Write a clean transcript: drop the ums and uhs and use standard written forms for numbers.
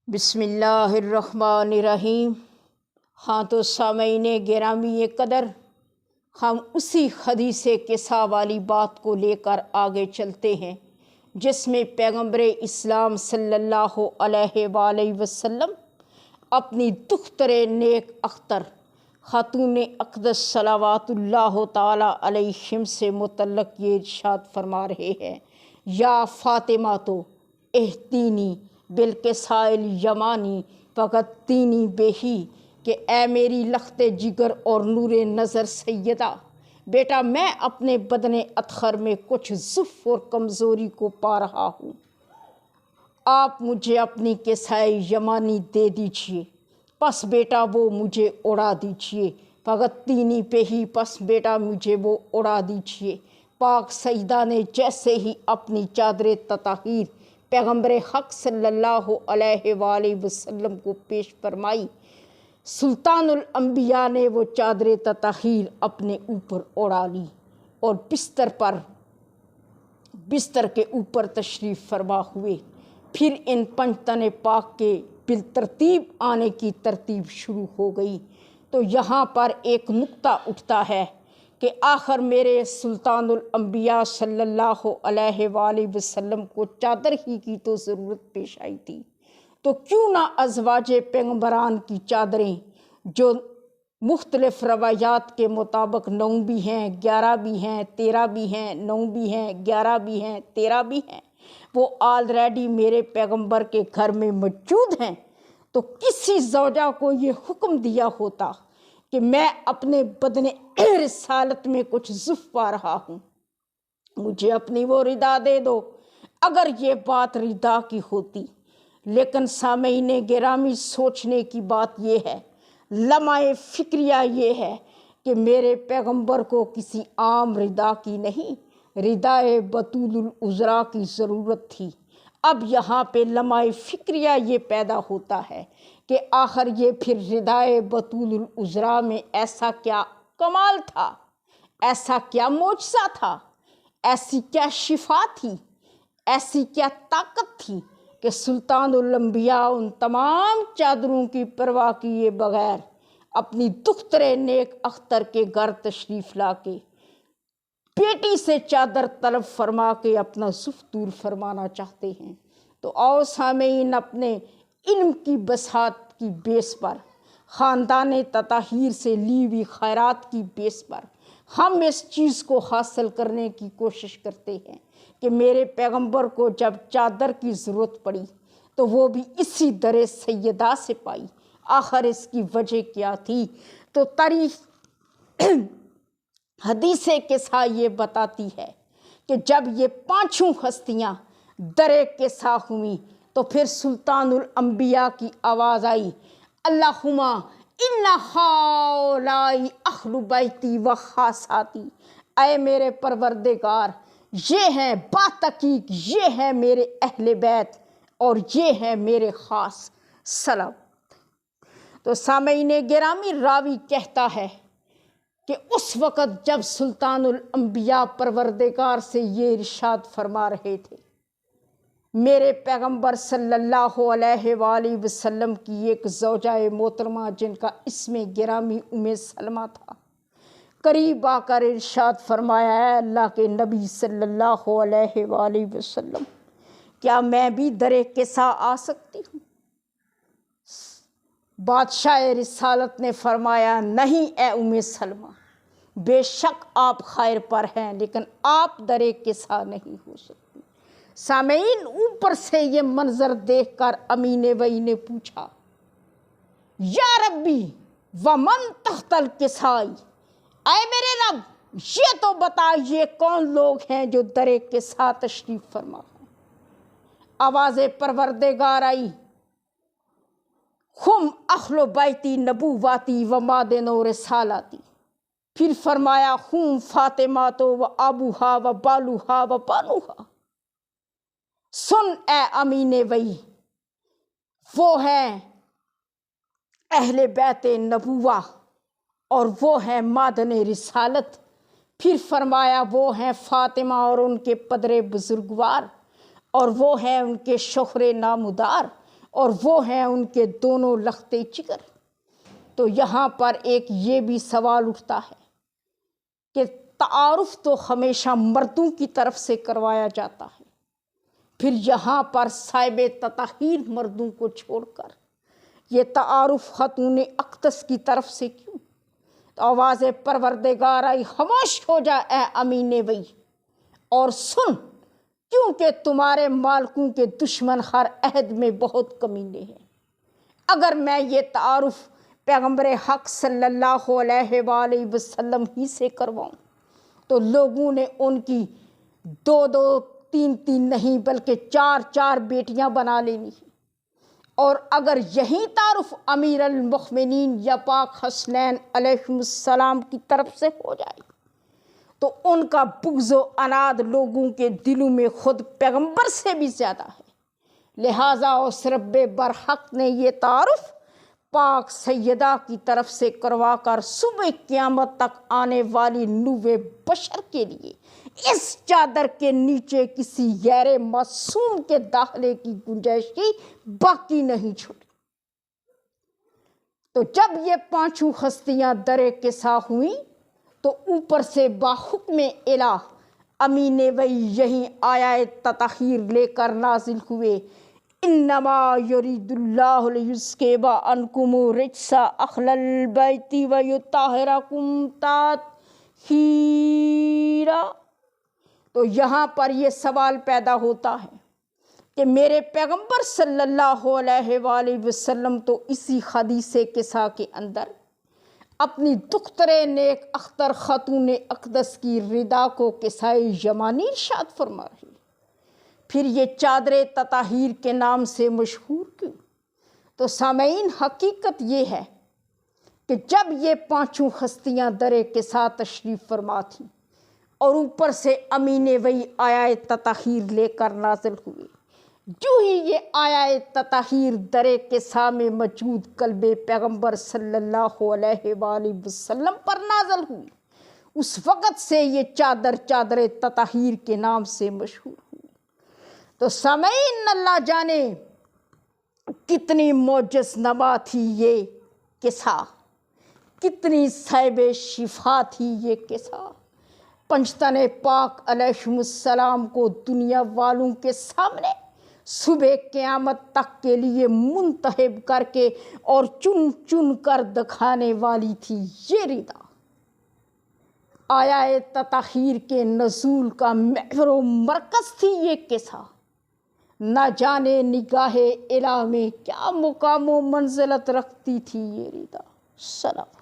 بسم اللہ الرحمن الرحیم۔ ہاں تو سامعین گرامی قدر، ہم اسی حدیث قصہ والی بات کو لے کر آگے چلتے ہیں جس میں پیغمبر اسلام صلی اللہ علیہ وآلہ وسلم اپنی دختر نیک اختر خاتون اقدس صلوات اللہ تعالی علیہم سے متعلق یہ ارشاد فرما رہے ہیں، یا فاطمہ تو اہتینی بالکسائل یمانی فقط تینی بہی، کہ اے میری لخت جگر اور نور نظر سیدہ، بیٹا میں اپنے بدن اطہر میں کچھ ضعف اور کمزوری کو پا رہا ہوں، آپ مجھے اپنی کسائے یمانی دے دیجئے، پس بیٹا وہ مجھے اڑا دیجئے، فقط تینی پہ ہی، پس بیٹا مجھے وہ اڑا دیجئے۔ پاک سیدہ نے جیسے ہی اپنی چادر تطہیر پیغمبر حق صلی اللہ علیہ وآلہ وسلم کو پیش فرمائی، سلطان الانبیاء نے وہ چادر تطہیر اپنے اوپر اڑا لی اور بستر کے اوپر تشریف فرما ہوئے۔ پھر ان پنجتن پاک کے بالترتیب آنے کی ترتیب شروع ہو گئی۔ تو یہاں پر ایک نقطہ اٹھتا ہے کہ آخر میرے سلطان الانبیاء صلی اللہ علیہ وآلہ وسلم کو چادر ہی کی تو ضرورت پیش آئی تھی، تو کیوں نہ ازواج پیغمبران کی چادریں، جو مختلف روایات کے مطابق 9 بھی ہیں، 11 بھی ہیں، 13 بھی ہیں، 9 بھی ہیں، 11 بھی ہیں، 13 بھی ہیں، وہ آلریڈی میرے پیغمبر کے گھر میں موجود ہیں، تو کسی زوجہ کو یہ حکم دیا ہوتا کہ میں اپنے بدن رسالت میں کچھ ضعف پا رہا ہوں، مجھے اپنی وہ ردا دے دو، اگر یہ بات ردا کی ہوتی۔ لیکن سامعین گرامی، سوچنے کی بات یہ ہے، لمحہ فکریہ یہ ہے کہ میرے پیغمبر کو کسی عام ردا کی نہیں، ردائے بطول العذراء کی ضرورت تھی۔ اب یہاں پہ لمحہ فکریہ یہ پیدا ہوتا ہے کہ آخر یہ پھر ردائے بطول العذراء میں ایسا کیا کمال تھا، ایسا کیا معجزہ تھا، ایسی کیا شفا تھی، ایسی کیا طاقت تھی کہ سلطان الانبیاء ان تمام چادروں کی پرواہ کیے بغیر اپنی دختر نیک اختر کے گھر تشریف لا کے بیٹی سے چادر طلب فرما کے اپنا ضعف دور فرمانا چاہتے ہیں۔ تو آؤ سامعین، اپنے علم کی بساط کی بیس پر، خاندان تطہیر سے لی ہوئی خیرات کی بیس پر ہم اس چیز کو حاصل کرنے کی کوشش کرتے ہیں کہ میرے پیغمبر کو جب چادر کی ضرورت پڑی تو وہ بھی اسی در سیدہ سے پائی۔ آخر اس کی وجہ کیا تھی؟ تو تاریخ حدیث قصہ یہ بتاتی ہے کہ جب یہ پانچوں ہستیاں در قصہ ہوئیں تو پھر سلطان الانبیاء کی آواز آئی، اللہم ان ہؤلاء اہل بیتی و خاصاتی، اے میرے پروردگار، یہ ہیں باتحقیق، یہ ہیں میرے اہل بیت اور یہ ہیں میرے خاص سلام۔ تو سامعین گرامی، راوی کہتا ہے کہ اس وقت جب سلطان الانبیاء پروردگار سے یہ ارشاد فرما رہے تھے، میرے پیغمبر صلی اللہ علیہ وآلہ وسلم کی ایک زوجہ محترمہ جن کا اسم گرامی سلمہ تھا، قریب آ کر ارشاد فرمایا، اے اللہ کے نبی صلی اللہ علیہ وآلہ وسلم، کیا میں بھی در قصہ آ سکتی ہوں؟ بادشاہ رسالت نے فرمایا، نہیں اے سلمہ، بے شک آپ خیر پر ہیں، لیکن آپ در قصہ نہیں ہو سکتی۔ سامعین، اوپر سے یہ منظر دیکھ کر امین وحی نے پوچھا، یا ربی ومن تحت القصائی، اے میرے رب، یہ تو بتا یہ کون لوگ ہیں جو در قصہ تشریف فرما ہیں؟ آواز پروردگار آئی، ہم اہل بیتی نبوواتی و معدن و رسالاتی، پھر فرمایا ہم فاطمہ تو و ابوہا و بالوہا و بانوہا۔ سن اے امین وحی، وہ ہیں اہل بیت نبوہ اور وہ ہیں معدن رسالت۔ پھر فرمایا وہ ہیں فاطمہ اور ان کے پدر بزرگوار، اور وہ ہیں ان کے شوہر نامدار، اور وہ ہیں ان کے دونوں لختے جگر۔ تو یہاں پر ایک یہ بھی سوال اٹھتا ہے کہ تعارف تو ہمیشہ مردوں کی طرف سے کروایا جاتا ہے، پھر یہاں پر صاحب تطہیر مردوں کو چھوڑ کر یہ تعارف خاتون اقدس کی طرف سے کیوں؟ تو آواز پروردگار آئی، خاموش ہو جا اے امین وئی اور سن، کیونکہ تمہارے مالکوں کے دشمن ہر عہد میں بہت کمینے ہیں۔ اگر میں یہ تعارف پیغمبر حق صلی اللہ علیہ وآلہ وسلم ہی سے کرواؤں تو لوگوں نے ان کی 2 3 نہیں بلکہ 4 بیٹیاں بنا لینی ہیں، اور اگر یہی تعارف امیر المؤمنین یا پاک حسنین علیہ السلام کی طرف سے ہو جائے تو ان کا بغض و عناد لوگوں کے دلوں میں خود پیغمبر سے بھی زیادہ ہے۔ لہٰذا اس رب برحق نے یہ تعارف پاک سیدہ کی طرف سے کروا کر صبح قیامت تک آنے والی نوع بشر کے لیے اس چادر کے نیچے کسی غیر معصوم کے داخلے کی گنجائش ہی باقی نہیں چھوڑی۔ تو جب یہ 5 ہستیاں در کسا ہوئیں تو اوپر سے باحکم الہ امین وئی یہی آیات تطہیر لے کر نازل ہوئے، انما یرید اللہ لیذہب عنکم الرجس اہل البیت ویطہرکم تطہیرا۔ تو یہاں پر یہ سوال پیدا ہوتا ہے کہ میرے پیغمبر صلی اللہ علیہ وآلہ وسلم تو اسی حدیث کسا کے اندر اپنی دختر نیک اختر خاتون اقدس کی ردا کو کسائے یمانی ارشاد فرما رہی، پھر یہ چادر تطہیر کے نام سے مشہور کیوں؟ تو سامعین، حقیقت یہ ہے کہ جب یہ 5 ہستیاں در کسا تشریف فرما تھیں اور اوپر سے امین وئی آیات تطہیر لے کر نازل ہوئے، جو ہی یہ آیات تطہیر در کسا میں موجود قلب پیغمبر صلی اللہ علیہ وآلہ وسلم پر نازل ہوئی، اس وقت سے یہ چادر تطہیر کے نام سے مشہور ہوئی۔ تو سامعین، اللہ جانے کتنی معجز نما تھی یہ کسا، کتنی صاحب شفا تھی یہ کسا۔ پنجتن پاک علیہ السلام کو دنیا والوں کے سامنے صبح قیامت تک کے لیے منتخب کر کے اور چن چن کر دکھانے والی تھی یہ ردا۔ آیات تطہیر کے نزول کا محور و مرکز تھی یہ کسا۔ نہ جانے نگاہ الہ میں کیا مقام و منزلت رکھتی تھی یہ ردا۔ سلام۔